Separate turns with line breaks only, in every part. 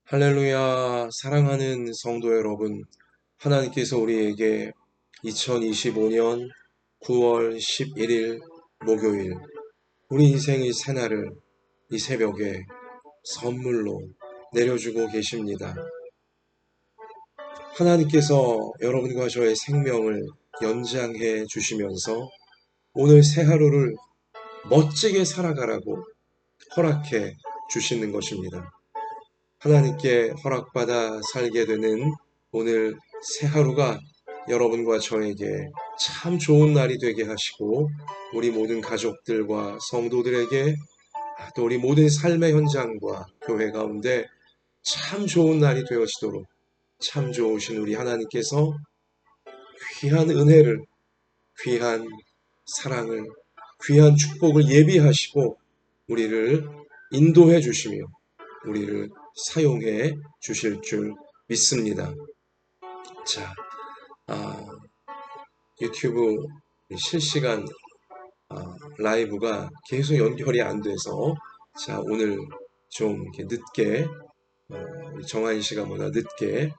할렐루야, 사랑하는 성도 여러분, 하나님께서 우리에게 2025년 9월 11일 목요일, 우리 인생의 새날을 이 새벽에 선물로 내려주고 계십니다. 하나님께서 여러분과 저의 생명을 연장해 주시면서 오늘 새 하루를 멋지게 살아가라고 허락해 주시는 것입니다. 하나님께 허락받아 살게 되는 오늘 새 하루가 여러분과 저에게 참 좋은 날이 되게 하시고 우리 모든 가족들과 성도들에게 또 우리 모든 삶의 현장과 교회 가운데 참 좋은 날이 되어지도록 참 좋으신 우리 하나님께서 귀한 은혜를, 귀한 사랑을, 귀한 축복을 예비하시고 우리를 인도해 주시며 우리를 사용해 주실 줄 믿습니다. 자, 유튜브 실시간 라이브가 계속 연결이 안 돼서 자, 오늘 좀 늦게 정한 시간보다 늦게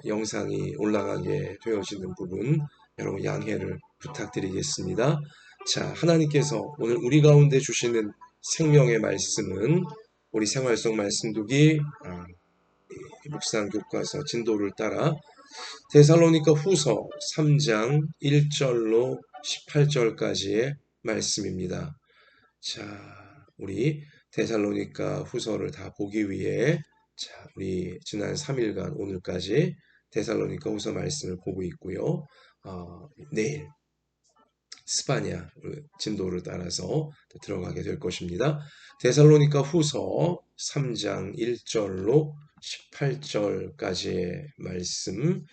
영상이 올라가게 되어지는 부분 여러분 양해를 부탁드리겠습니다. 자, 하나님께서 오늘 우리 가운데 주시는 생명의 말씀은 우리 생활 속 말씀두기 묵상 교과서 진도를 따라 데살로니가 후서 3장 1절로 18절까지의 말씀입니다. 자, 우리 데살로니가 후서를 다 보기 위해 자, 우리 지난 3일간 오늘까지 데살로니가 후서 말씀을 보고 있고요. 내일 스파냐 진도를 따라서 들어가게 될 것입니다. 데살로니가 후서 3장 1절로 18절까지의 말씀,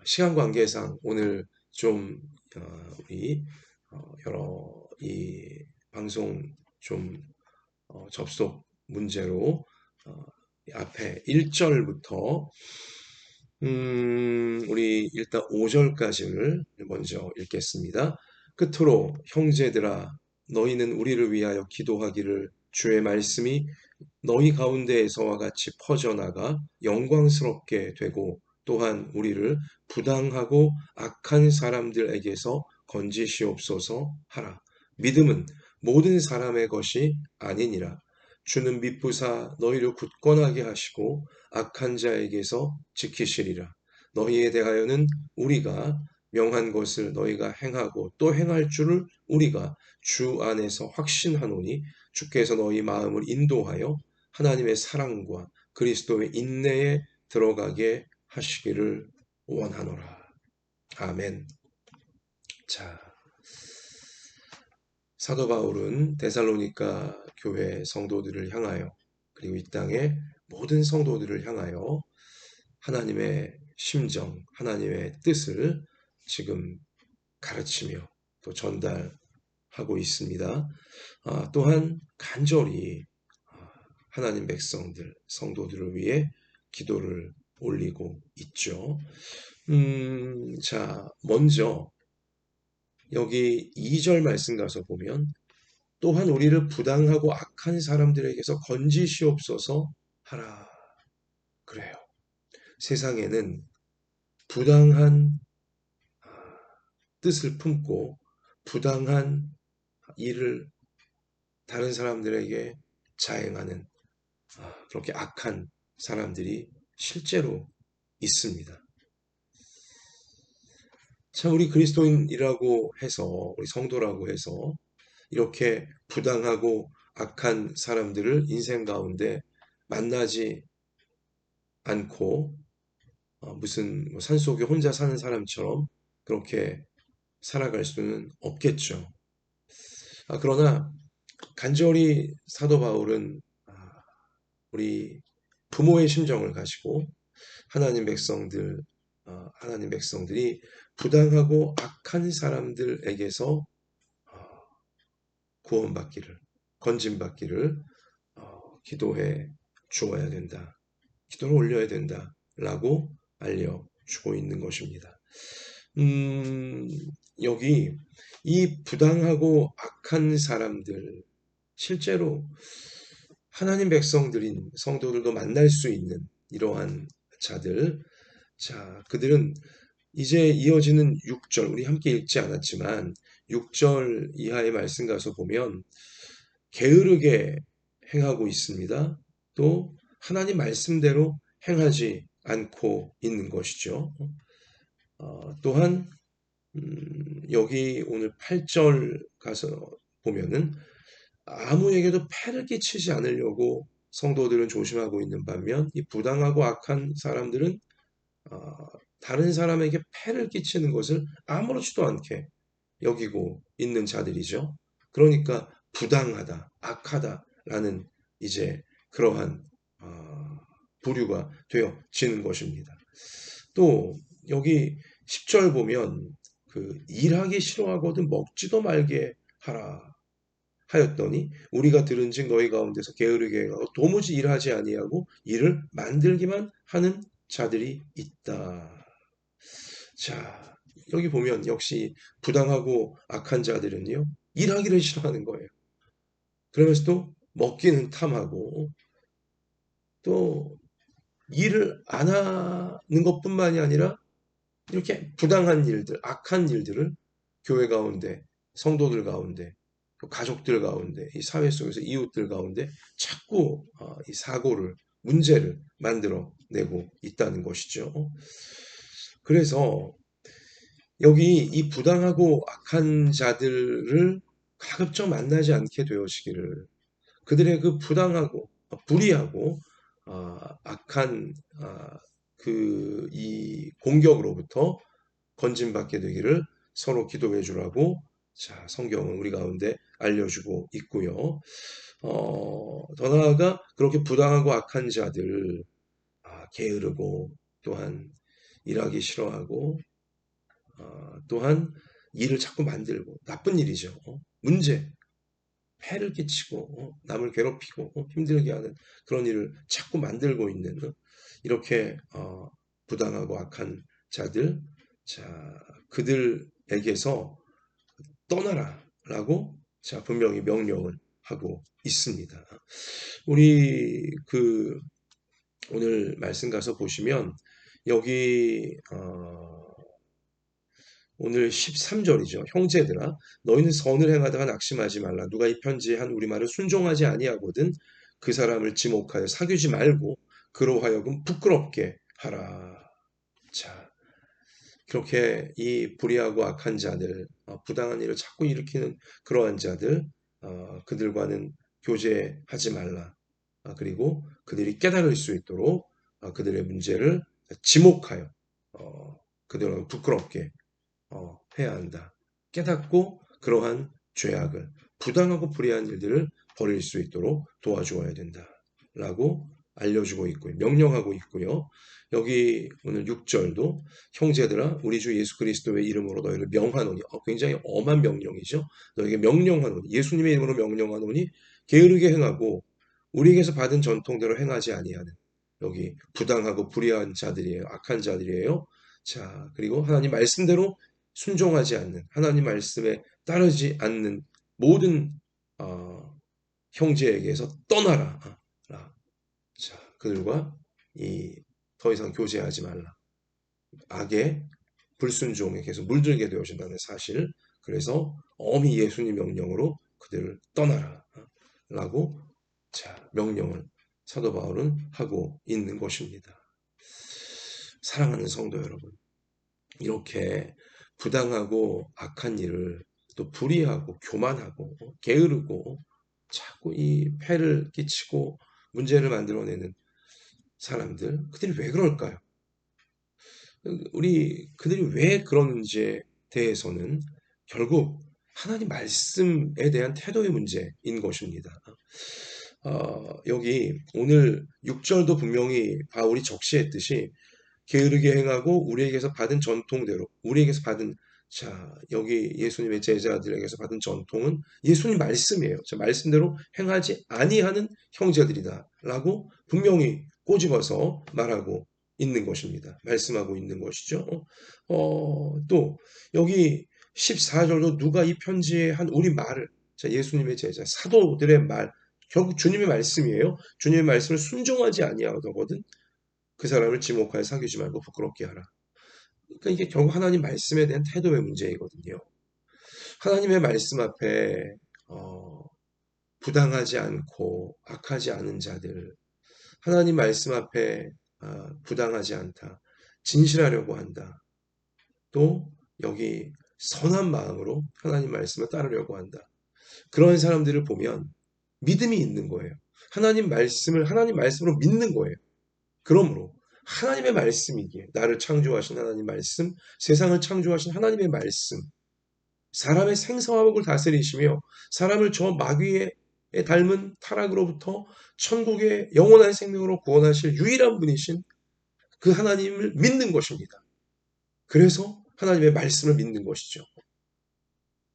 시간 관계상 오늘 좀 우리 여러 이 방송 좀 접속 문제로 앞에 1절부터 우리 일단 5절까지를 먼저 읽겠습니다. 끝으로 형제들아 너희는 우리를 위하여 기도하기를 주의 말씀이 너희 가운데에서와 같이 퍼져나가 영광스럽게 되고 또한 우리를 부당하고 악한 사람들에게서 건지시옵소서 하라. 믿음은 모든 사람의 것이 아니니라. 주는 미쁘사 너희를 굳건하게 하시고 악한 자에게서 지키시리라. 너희에 대하여는 우리가 명한 것을 너희가 행하고 또 행할 줄을 우리가 주 안에서 확신하노니 주께서 너희 마음을 인도하여 하나님의 사랑과 그리스도의 인내에 들어가게 하시기를 원하노라. 아멘. 자, 사도 바울은 데살로니가 교회 성도들을 향하여 그리고 이 땅의 모든 성도들을 향하여 하나님의 심정, 하나님의 뜻을 지금 가르치며 또 전달하고 있습니다. 또한 간절히 하나님 백성들, 성도들을 위해 기도를 올리고 있죠. 자, 먼저 여기 2절 말씀 가서 보면 또한 우리를 부당하고 악한 사람들에게서 건지시옵소서 하라. 그래요. 세상에는 부당한 뜻을 품고 부당한 일을 다른 사람들에게 자행하는 그렇게 악한 사람들이 실제로 있습니다. 참 우리 그리스도인이라고 해서 우리 성도라고 해서 이렇게 부당하고 악한 사람들을 인생 가운데 만나지 않고 무슨 산속에 혼자 사는 사람처럼 그렇게 살아갈 수는 없겠죠. 그러나 간절히 사도 바울은 우리 부모의 심정을 가지고 하나님 백성들이 부당하고 악한 사람들에게서 구원받기를, 건짐받기를 기도해 주어야 된다. 기도를 올려야 된다라고 알려주고 있는 것입니다. 여기 이 부당하고 악한 사람들 실제로 하나님 백성들인 성도들도 만날 수 있는 이러한 자들. 자, 그들은 이제 이어지는 6절, 우리 함께 읽지 않았지만 6절 이하의 말씀 가서 보면 게으르게 행하고 있습니다. 또 하나님 말씀대로 행하지 않고 있는 것이죠. 또한 여기 오늘 8절 가서 보면은 아무에게도 폐를 끼치지 않으려고 성도들은 조심하고 있는 반면 이 부당하고 악한 사람들은 어, 다른 사람에게 폐를 끼치는 것을 아무렇지도 않게 여기고 있는 자들이죠. 그러니까 부당하다, 악하다라는 이제 그러한 부류가 되어지는 것입니다. 또 여기 10절 보면 그 일하기 싫어하거든 먹지도 말게 하라 하였더니 우리가 들은즉 너희 가운데서 게으르게 행하고 도무지 일하지 아니하고 일을 만들기만 하는 자들이 있다. 자, 여기 보면 역시 부당하고 악한 자들은요, 일하기를 싫어하는 거예요. 그러면서 또 먹기는 탐하고 또 일을 안 하는 것뿐만이 아니라 이렇게 부당한 일들, 악한 일들을 교회 가운데, 성도들 가운데, 또 가족들 가운데, 이 사회 속에서 이웃들 가운데 자꾸 이 사고를, 문제를 만들어내고 있다는 것이죠. 그래서 여기 이 부당하고 악한 자들을 가급적 만나지 않게 되어지기를, 그들의 그 부당하고 불의하고 악한 그 이 공격으로부터 건진받게 되기를 서로 기도해 주라고 자 성경은 우리 가운데 알려주고 있고요. 더 나아가 그렇게 부당하고 악한 자들, 게으르고 또한 일하기 싫어하고 또한 일을 자꾸 만들고 나쁜 일이죠. 문제, 폐를 끼치고 남을 괴롭히고 힘들게 하는 그런 일을 자꾸 만들고 있는 이렇게 부당하고 악한 자들, 자 그들에게서 떠나라라고 자 분명히 명령을 하고 있습니다. 우리 그 오늘 말씀 가서 보시면 여기 오늘 13절이죠. 형제들아 너희는 선을 행하다가 낙심하지 말라. 누가 이 편지에 한 우리 말을 순종하지 아니하거든 그 사람을 지목하여 사귀지 말고 그로 하여금 부끄럽게 하라. 자, 그렇게 이 불의하고 악한 자들, 부당한 일을 자꾸 일으키는 그러한 자들, 그들과는 교제하지 말라. 그리고 그들이 깨달을 수 있도록 그들의 문제를 지목하여 그들을 부끄럽게 해야 한다. 깨닫고 그러한 죄악을 부당하고 불의한 일들을 버릴 수 있도록 도와주어야 된다. 라고 알려주고 있고요. 명령하고 있고요. 여기 오늘 6절도 형제들아 우리 주 예수 그리스도의 이름으로 너희를 명하노니 굉장히 엄한 명령이죠. 너에게 명령하노니 예수님의 이름으로 명령하노니 게으르게 행하고 우리에게서 받은 전통대로 행하지 아니하는 여기 부당하고 불의한 자들이에요. 악한 자들이에요. 자, 그리고 하나님 말씀대로 순종하지 않는 하나님 말씀에 따르지 않는 모든 형제에게서 떠나라. 자, 그들과 더 이상 교제하지 말라. 악의 불순종에 계속 물들게 되어진다는 사실. 그래서 엄히 예수님 명령으로 그들을 떠나라. 라고 자, 명령을 사도 바울은 하고 있는 것입니다. 사랑하는 성도 여러분, 이렇게 부당하고 악한 일을 또 불의하고 교만하고 게으르고 자꾸 이 폐를 끼치고 문제를 만들어내는 사람들, 그들이 왜 그럴까요? 우리 그들이 왜 그러는지에 대해서는 결국 하나님 말씀에 대한 태도의 문제인 것입니다. 여기 오늘 6절도 분명히 바울이 적시했듯이 게으르게 행하고 우리에게서 받은 전통대로 우리에게서 받은 자 여기 예수님의 제자들에게서 받은 전통은 예수님 말씀이에요. 자, 말씀대로 행하지 아니하는 형제들이다 라고 분명히 꼬집어서 말하고 있는 것입니다. 말씀하고 있는 것이죠. 또 여기 14절도 누가 이 편지에 한 우리 말을 자 예수님의 제자 사도들의 말 결국 주님의 말씀이에요. 주님의 말씀을 순종하지 아니하거든 그 사람을 지목하여 사귀지 말고 부끄럽게 하라. 그러니까 이게 결국 하나님 말씀에 대한 태도의 문제이거든요. 하나님의 말씀 앞에 부당하지 않고 악하지 않은 자들, 하나님 말씀 앞에 부당하지 않다, 진실하려고 한다. 또 여기 선한 마음으로 하나님 말씀을 따르려고 한다. 그런 사람들을 보면 믿음이 있는 거예요. 하나님 말씀을 하나님 말씀으로 믿는 거예요. 그러므로 하나님의 말씀이기에 나를 창조하신 하나님 말씀, 세상을 창조하신 하나님의 말씀, 사람의 생사화복을 다스리시며 사람을 저 마귀에 닮은 타락으로부터 천국의 영원한 생명으로 구원하실 유일한 분이신 그 하나님을 믿는 것입니다. 그래서 하나님의 말씀을 믿는 것이죠.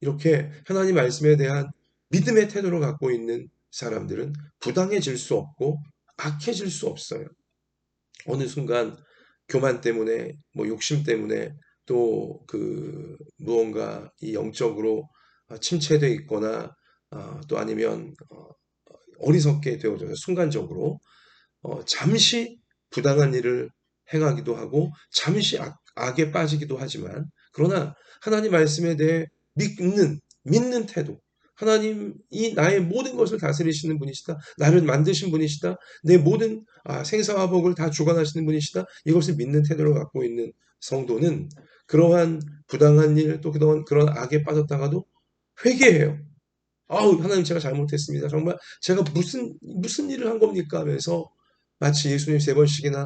이렇게 하나님 말씀에 대한 믿음의 태도를 갖고 있는 사람들은 부당해질 수 없고 악해질 수 없어요. 어느 순간 교만 때문에 욕심 때문에 또 무언가 이 영적으로 침체되어 있거나 또 아니면 어리석게 되어져서 순간적으로 잠시 부당한 일을 행하기도 하고 잠시 악에 빠지기도 하지만 그러나 하나님 말씀에 대해 믿는 태도 하나님이 나의 모든 것을 다스리시는 분이시다. 나를 만드신 분이시다. 내 모든 생사화복을 다 주관하시는 분이시다. 이것을 믿는 태도를 갖고 있는 성도는 그러한 부당한 일 또 그런 악에 빠졌다가도 회개해요. 아우 하나님 제가 잘못했습니다. 정말 제가 무슨 일을 한 겁니까? 하면서 마치 예수님 3번씩이나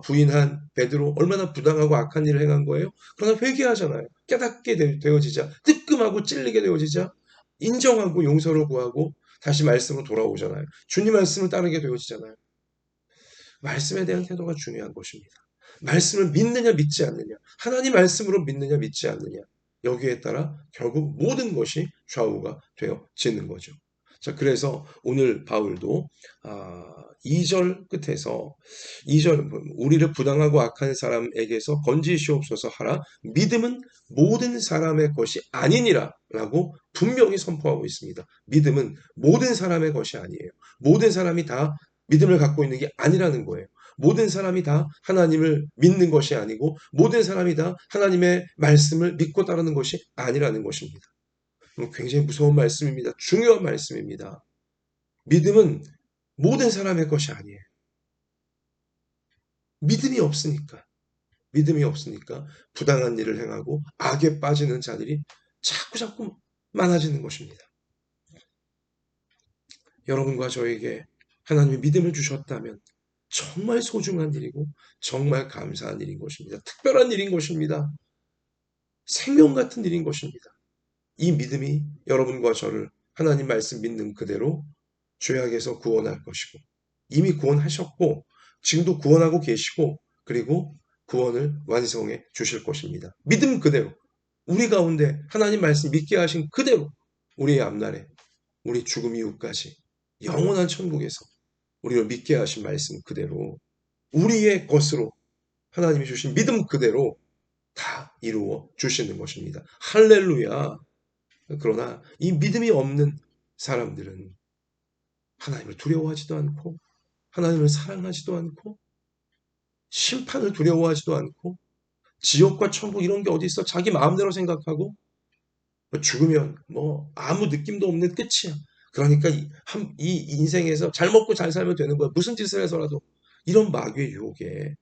부인한 베드로 얼마나 부당하고 악한 일을 행한 거예요. 그러나 회개하잖아요. 깨닫게 되어지자 뜨끔하고 찔리게 되어지자 인정하고 용서를 구하고 다시 말씀으로 돌아오잖아요. 주님 말씀을 따르게 되어지잖아요. 말씀에 대한 태도가 중요한 것입니다. 말씀을 믿느냐 믿지 않느냐 하나님 말씀으로 믿느냐 믿지 않느냐 여기에 따라 결국 모든 것이 좌우가 되어지는 거죠. 자, 그래서 오늘 바울도 2절 끝에서 2절 우리를 부당하고 악한 사람에게서 건지시옵소서 하라 믿음은 모든 사람의 것이 아니니라 라고 분명히 선포하고 있습니다. 믿음은 모든 사람의 것이 아니에요. 모든 사람이 다 믿음을 갖고 있는 게 아니라는 거예요. 모든 사람이 다 하나님을 믿는 것이 아니고 모든 사람이 다 하나님의 말씀을 믿고 따르는 것이 아니라는 것입니다. 굉장히 무서운 말씀입니다. 중요한 말씀입니다. 믿음은 모든 사람의 것이 아니에요. 믿음이 없으니까 부당한 일을 행하고 악에 빠지는 자들이 자꾸 많아지는 것입니다. 여러분과 저에게 하나님이 믿음을 주셨다면 정말 소중한 일이고 정말 감사한 일인 것입니다. 특별한 일인 것입니다. 생명 같은 일인 것입니다. 이 믿음이 여러분과 저를 하나님 말씀 믿는 그대로 죄악에서 구원할 것이고 이미 구원하셨고 지금도 구원하고 계시고 그리고 구원을 완성해 주실 것입니다. 믿음 그대로 우리 가운데 하나님 말씀 믿게 하신 그대로 우리의 앞날에 우리 죽음 이후까지 영원한 천국에서 우리를 믿게 하신 말씀 그대로 우리의 것으로 하나님이 주신 믿음 그대로 다 이루어 주시는 것입니다. 할렐루야. 그러나 이 믿음이 없는 사람들은 하나님을 두려워하지도 않고 하나님을 사랑하지도 않고 심판을 두려워하지도 않고 지옥과 천국 이런 게 어디 있어 자기 마음대로 생각하고 죽으면 아무 느낌도 없는 끝이야. 그러니까 이 인생에서 잘 먹고 잘 살면 되는 거야. 무슨 짓을 해서라도 이런 마귀의 유혹에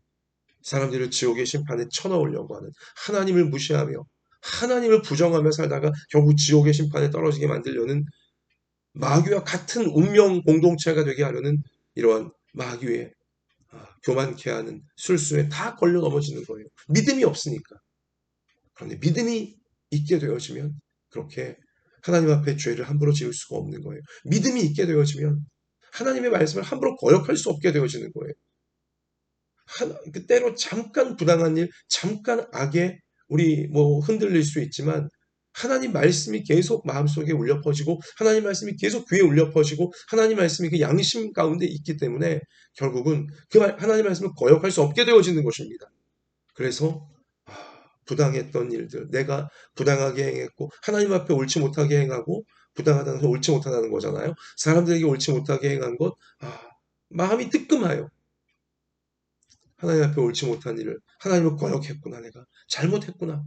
사람들을 지옥의 심판에 쳐넣으려고 하는 하나님을 무시하며 하나님을 부정하며 살다가 결국 지옥의 심판에 떨어지게 만들려는 마귀와 같은 운명 공동체가 되게 하려는 이러한 마귀의 교만케 하는 술수에 다 걸려 넘어지는 거예요. 믿음이 없으니까. 그런데 믿음이 있게 되어지면 그렇게 하나님 앞에 죄를 함부로 지을 수가 없는 거예요. 믿음이 있게 되어지면 하나님의 말씀을 함부로 거역할 수 없게 되어지는 거예요. 때로 잠깐 부당한 일, 잠깐 악에 우리 흔들릴 수 있지만 하나님 말씀이 계속 마음속에 울려 퍼지고 하나님 말씀이 계속 귀에 울려 퍼지고 하나님 말씀이 그 양심 가운데 있기 때문에 결국은 하나님 말씀을 거역할 수 없게 되어지는 것입니다. 그래서 부당했던 일들, 내가 부당하게 행했고 하나님 앞에 옳지 못하게 행하고 부당하다는 건 옳지 못하다는 거잖아요. 사람들에게 옳지 못하게 행한 것, 마음이 뜨끔하여 하나님 앞에 옳지 못한 일을 하나님을 거역했구나, 내가 잘못했구나.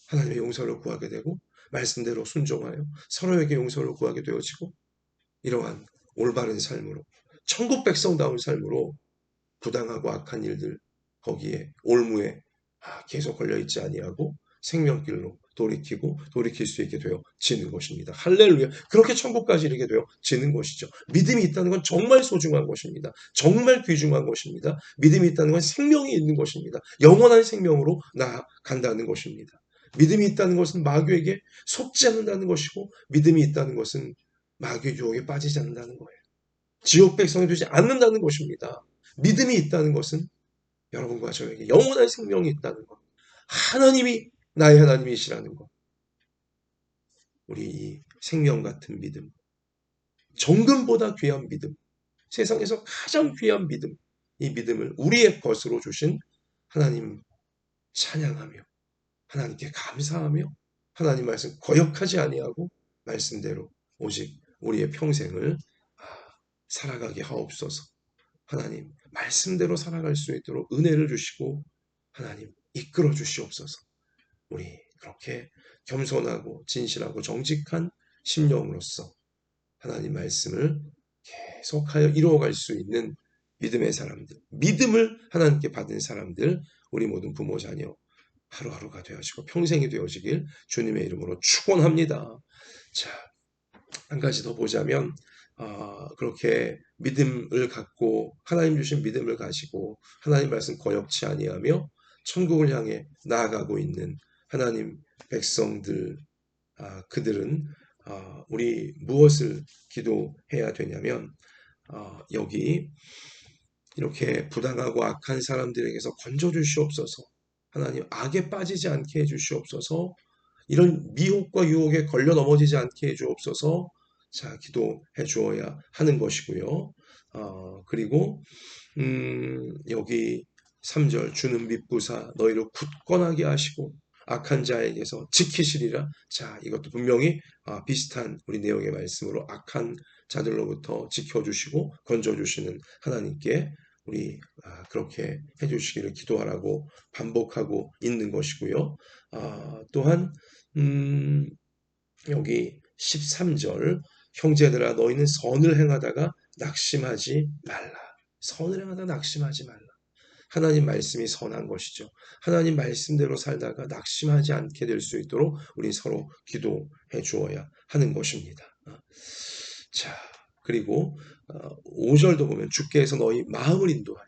하나님의 용서를 구하게 되고 말씀대로 순종하여 서로에게 용서를 구하게 되어지고, 이러한 올바른 삶으로, 천국 백성다운 삶으로 부당하고 악한 일들 거기에 올무에 계속 걸려있지 아니하고 생명길로 돌이키고 돌이킬 수 있게 되어지는 것입니다. 할렐루야. 그렇게 천국까지 이르게 되어지는 것이죠. 믿음이 있다는 건 정말 소중한 것입니다. 정말 귀중한 것입니다. 믿음이 있다는 건 생명이 있는 것입니다. 영원한 생명으로 나아간다는 것입니다. 믿음이 있다는 것은 마귀에게 속지 않는다는 것이고, 믿음이 있다는 것은 마귀의 유혹에 빠지지 않는다는 거예요. 지옥 백성이 되지 않는다는 것입니다. 믿음이 있다는 것은 여러분과 저에게 영원한 생명이 있다는 것, 하나님이 나의 하나님이시라는 것, 우리 이 생명 같은 믿음, 정금보다 귀한 믿음, 세상에서 가장 귀한 믿음, 이 믿음을 우리의 것으로 주신 하나님 찬양하며 하나님께 감사하며 하나님 말씀 거역하지 아니하고 말씀대로 오직 우리의 평생을 살아가게 하옵소서. 하나님 말씀대로 살아갈 수 있도록 은혜를 주시고 하나님 이끌어 주시옵소서. 우리 그렇게 겸손하고 진실하고 정직한 심령으로서 하나님 말씀을 계속하여 이루어갈 수 있는 믿음의 사람들, 믿음을 하나님께 받은 사람들, 우리 모든 부모 자녀 하루하루가 되어지고 평생이 되어지길 주님의 이름으로 축원합니다. 자, 한 가지 더 보자면, 그렇게 믿음을 갖고 하나님 주신 믿음을 가지고 하나님 말씀 거역치 아니하며 천국을 향해 나아가고 있는 하나님 백성들, 그들은 우리 무엇을 기도해야 되냐면, 여기 이렇게 부당하고 악한 사람들에게서 건져주시옵소서. 하나님 악에 빠지지 않게 해주시옵소서. 이런 미혹과 유혹에 걸려 넘어지지 않게 해주옵소서. 자, 기도해 주어야 하는 것이고요. 그리고 여기 3절 주는 믿부사 너희를 굳건하게 하시고 악한 자에게서 지키시리라. 자, 이것도 분명히 비슷한 우리 내용의 말씀으로 악한 자들로부터 지켜주시고 건져주시는 하나님께 우리 그렇게 해주시기를 기도하라고 반복하고 있는 것이고요. 또한 여기 13절 형제들아 너희는 선을 행하다가 낙심하지 말라. 선을 행하다가 낙심하지 말라. 하나님 말씀이 선한 것이죠. 하나님 말씀대로 살다가 낙심하지 않게 될 수 있도록 우리 서로 기도해 주어야 하는 것입니다. 자, 그리고 5절도 보면 주께서 너희 마음을 인도하여,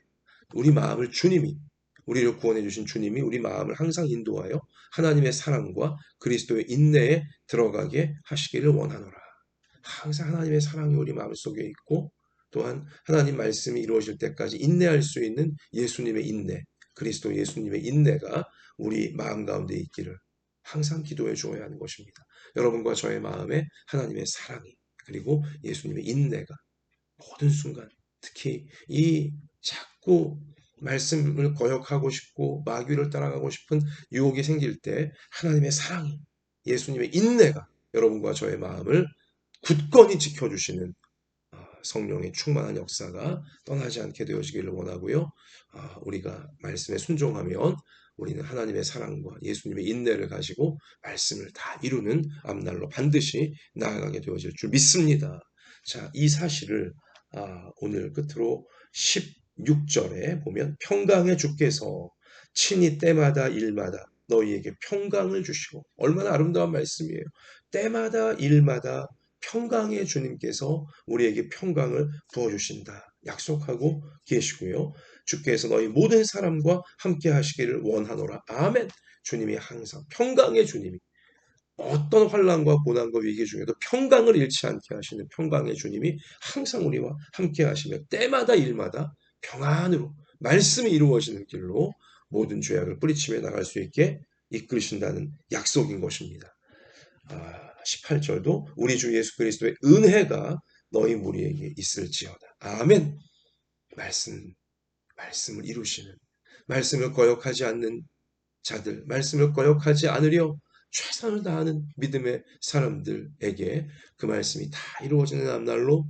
우리 마음을 주님이, 우리를 구원해 주신 주님이 우리 마음을 항상 인도하여 하나님의 사랑과 그리스도의 인내에 들어가게 하시기를 원하노라. 항상 하나님의 사랑이 우리 마음속에 있고, 또한 하나님 말씀이 이루어질 때까지 인내할 수 있는 예수님의 인내, 그리스도 예수님의 인내가 우리 마음 가운데 있기를 항상 기도해 주어야 하는 것입니다. 여러분과 저의 마음에 하나님의 사랑이, 그리고 예수님의 인내가 모든 순간, 특히 이 자꾸 말씀을 거역하고 싶고 마귀를 따라가고 싶은 유혹이 생길 때 하나님의 사랑이, 예수님의 인내가 여러분과 저의 마음을 굳건히 지켜주시는 성령의 충만한 역사가 떠나지 않게 되어지기를 원하고요. 우리가 말씀에 순종하면 우리는 하나님의 사랑과 예수님의 인내를 가지고 말씀을 다 이루는 앞날로 반드시 나아가게 되어질 줄 믿습니다. 자, 이 사실을 오늘 끝으로 16절에 보면 평강의 주께서 친히 때마다 일마다 너희에게 평강을 주시고, 얼마나 아름다운 말씀이에요. 때마다 일마다 평강의 주님께서 우리에게 평강을 부어주신다 약속하고 계시고요. 주께서 너희 모든 사람과 함께 하시기를 원하노라. 아멘. 주님이 항상 평강의 주님이 어떤 환난과 고난과 위기 중에도 평강을 잃지 않게 하시는 평강의 주님이 항상 우리와 함께 하시며 때마다 일마다 평안으로 말씀이 이루어지는 길로 모든 죄악을 뿌리치며 나갈 수 있게 이끌으신다는 약속인 것입니다. 18절도 우리 주 예수 그리스도의 은혜가 너희 무리에게 있을지어다. 아멘. 말씀을 이루시는, 말씀을 거역하지 않는 자들, 말씀을 거역하지 않으려 최선을 다하는 믿음의 사람들에게 그 말씀이 다 이루어지는 앞날로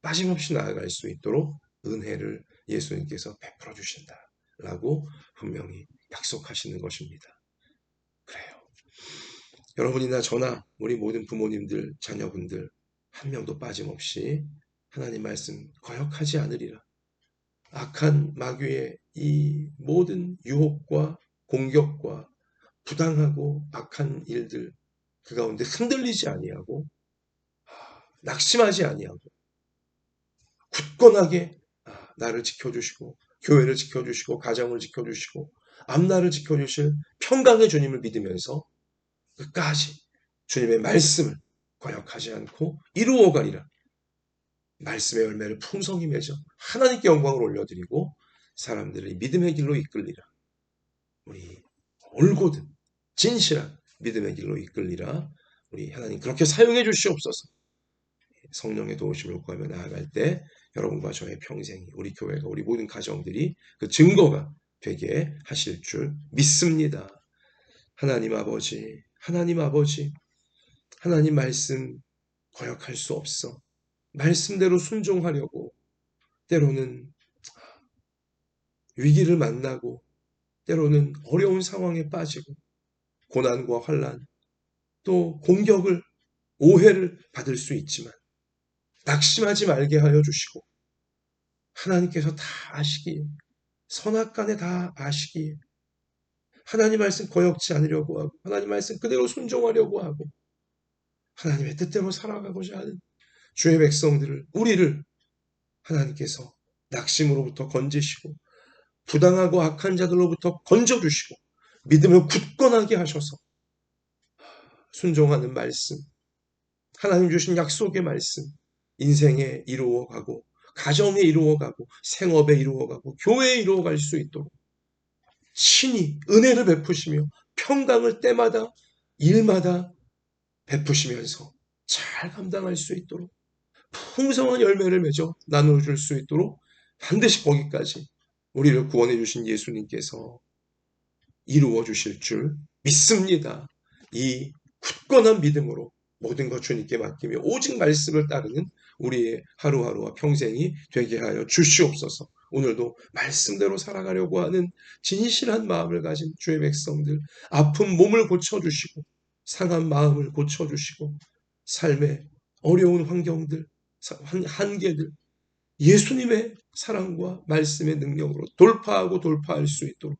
빠짐없이 나아갈 수 있도록 은혜를 예수님께서 베풀어 주신다라고 분명히 약속하시는 것입니다. 그래요. 여러분이나 저나 우리 모든 부모님들, 자녀분들 한 명도 빠짐없이 하나님 말씀 거역하지 않으리라. 악한 마귀의 이 모든 유혹과 공격과 부당하고 악한 일들 그 가운데 흔들리지 아니하고 낙심하지 아니하고 굳건하게 나를 지켜주시고 교회를 지켜주시고 가정을 지켜주시고 앞날을 지켜주실 평강의 주님을 믿으면서 끝까지 주님의 말씀을 거역하지 않고 이루어가리라. 말씀의 열매를 풍성히 맺어 하나님께 영광을 올려드리고 사람들을 믿음의 길로 이끌리라. 우리 올곧은 진실한 믿음의 길로 이끌리라. 우리 하나님 그렇게 사용해 주시옵소서. 성령의 도우심을 구하며 나아갈 때 여러분과 저의 평생이 우리 교회가 우리 모든 가정들이 그 증거가 되게 하실 줄 믿습니다. 하나님 아버지, 하나님 아버지, 하나님 말씀 거역할 수 없어. 말씀대로 순종하려고 때로는 위기를 만나고 때로는 어려운 상황에 빠지고 고난과 환난 또 공격을 오해를 받을 수 있지만 낙심하지 말게 하여 주시고 하나님께서 다 아시기에 선악간에 다 아시기에 하나님 말씀 거역지 않으려고 하고 하나님 말씀 그대로 순종하려고 하고 하나님의 뜻대로 살아가고자 하는 주의 백성들을 우리를 하나님께서 낙심으로부터 건지시고 부당하고 악한 자들로부터 건져주시고 믿음을 굳건하게 하셔서 순종하는 말씀 하나님 주신 약속의 말씀 인생에 이루어가고 가정에 이루어가고 생업에 이루어가고 교회에 이루어갈 수 있도록 신이 은혜를 베푸시며 평강을 때마다 일마다 베푸시면서 잘 감당할 수 있도록 풍성한 열매를 맺어 나눠줄 수 있도록 반드시 거기까지 우리를 구원해 주신 예수님께서 이루어 주실 줄 믿습니다. 이 굳건한 믿음으로 모든 것 주님께 맡기며 오직 말씀을 따르는 우리의 하루하루와 평생이 되게 하여 주시옵소서. 오늘도 말씀대로 살아가려고 하는 진실한 마음을 가진 주의 백성들 아픈 몸을 고쳐주시고 상한 마음을 고쳐주시고 삶의 어려운 환경들 한계들 예수님의 사랑과 말씀의 능력으로 돌파할 수 있도록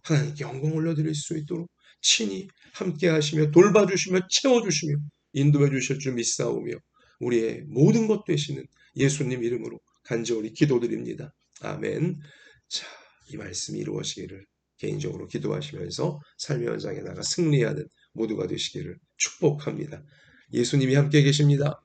하나님께 영광 올려드릴 수 있도록 친히 함께 하시며 돌봐주시며 채워주시며 인도해 주실 줄 믿사오며 우리의 모든 것 되시는 예수님 이름으로 간절히 기도드립니다. 아멘. 자, 이 말씀이 이루어지기를 개인적으로 기도하시면서 삶의 현장에 나가 승리하는 모두가 되시기를 축복합니다. 예수님이 함께 계십니다.